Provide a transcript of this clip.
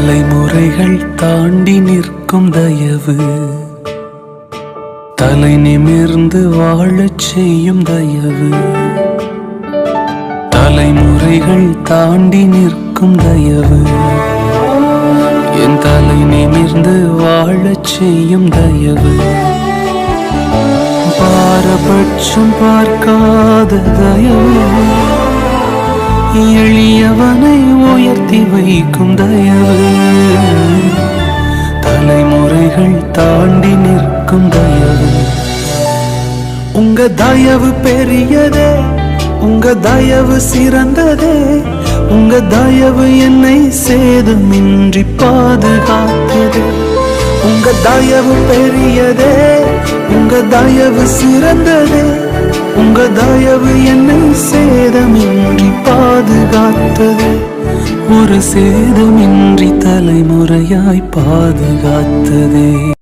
தலைமுறைகள் தாண்டி நிற்கும் தயவு, தலை நிமிர்ந்து வாழச் செய்யும் தயவு. தலைமுறைகள் தாண்டி நிற்கும் தயவு, என் தலை நிமிர்ந்து வாழச் செய்யும் தயவு. பாரபட்சம் பார்க்காத தயவு, எளியவனை உயர்த்தி வைக்கும் தயவு. தலைமுறைகள் தாண்டி நிற்கும் தயவு. உங்க தயவு பெரியதே, உங்க தயவு சிறந்ததே. உங்க தயவு என்னை சேதமின்றி பாதுகாத்ததே. உங்க தயவு பெரியதே, உங்க தயவு சிறந்ததே. உங்க தயவு என்னை சேதமின்றி பாதுகாத்ததே. ஒரு சேதமின்றி தலைமுறையாய் பாதுகாத்ததே.